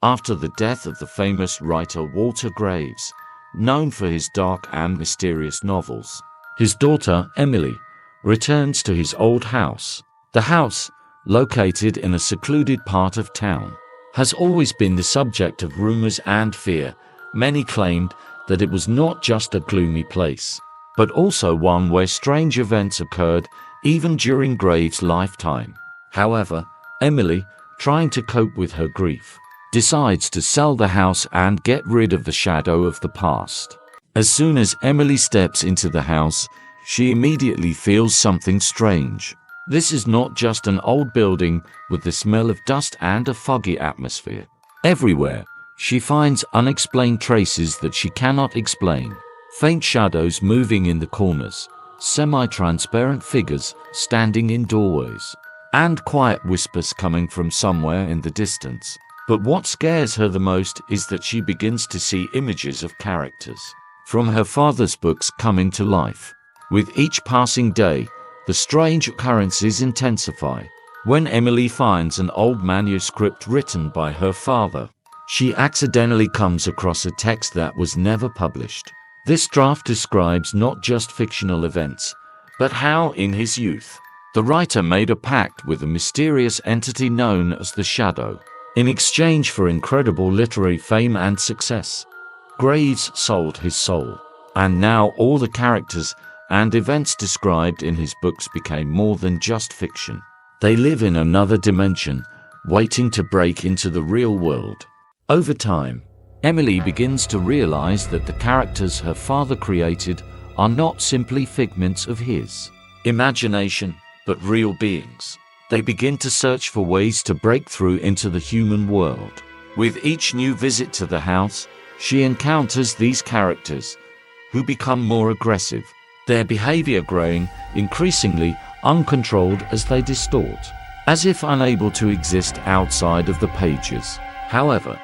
After the death of the famous writer Walter Graves, known for his dark and mysterious novels, his daughter, Emily, returns to his old house. The house, located in a secluded part of town, has always been the subject of rumors and fear. Many claimed that it was not just a gloomy place, but also one where strange events occurred even during Graves' lifetime. However, Emily, trying to cope with her grief, decides to sell the house and get rid of the shadow of the past. As soon as Emily steps into the house, she immediately feels something strange. This is not just an old building with the smell of dust and a foggy atmosphere. Everywhere, she finds unexplained traces that she cannot explain. Faint shadows moving in the corners, semi-transparent figures standing in doorways, and quiet whispers coming from somewhere in the distance. But what scares her the most is that she begins to see images of characters from her father's books coming to life. With each passing day, the strange occurrences intensify. When Emily finds an old manuscript written by her father, she accidentally comes across a text that was never published. This draft describes not just fictional events, but how, in his youth, the writer made a pact with a mysterious entity known as the Shadow. In exchange for incredible literary fame and success, Graves sold his soul, and now all the characters and events described in his books became more than just fiction. They live in another dimension, waiting to break into the real world. Over time, Emily begins to realize that the characters her father created are not simply figments of his imagination, but real beings. They begin to search for ways to break through into the human world. With each new visit to the house, she encounters these characters, who become more aggressive, their behavior growing increasingly uncontrolled as they distort, as if unable to exist outside of the pages. However,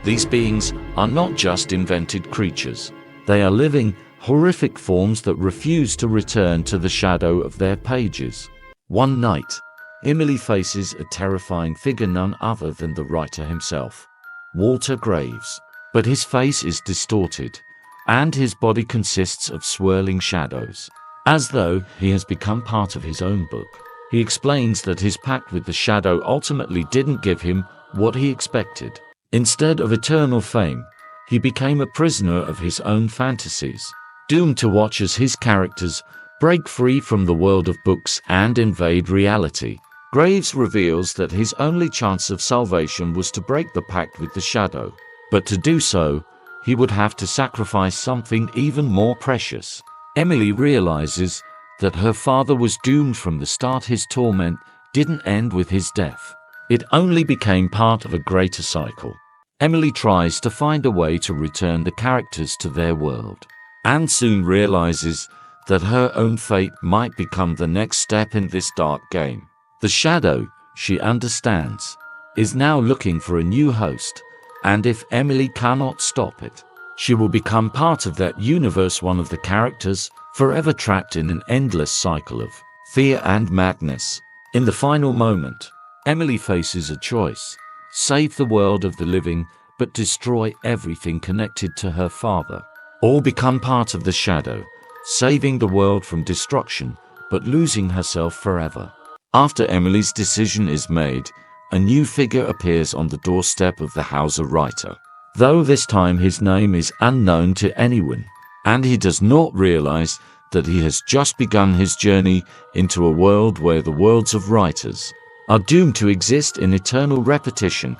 these beings are not just invented creatures. They are living, horrific forms that refuse to return to the shadow of their pages. One night, Emily faces a terrifying figure, none other than the writer himself, Walter Graves. But his face is distorted, and his body consists of swirling shadows, as though he has become part of his own book. He explains that his pact with the Shadow ultimately didn't give him what he expected. Instead of eternal fame, he became a prisoner of his own fantasies, doomed to watch as his characters break free from the world of books and invade reality. Graves reveals that his only chance of salvation was to break the pact with the Shadow, but to do so, he would have to sacrifice something even more precious. Emily realizes that her father was doomed from the start. His torment didn't end with his death. It only became part of a greater cycle. Emily tries to find a way to return the characters to their world, and soon realizes that her own fate might become the next step in this dark game. The Shadow, she understands, is now looking for a new host, and if Emily cannot stop it, she will become part of that universe, one of the characters, forever trapped in an endless cycle of fear and madness. In the final moment, Emily faces a choice: save the world of the living, but destroy everything connected to her father, or become part of the Shadow, saving the world from destruction, but losing herself forever. After Emily's decision is made, a new figure appears on the doorstep of the Hauser writer, though this time his name is unknown to anyone, and he does not realize that he has just begun his journey into a world where the worlds of writers are doomed to exist in eternal repetition.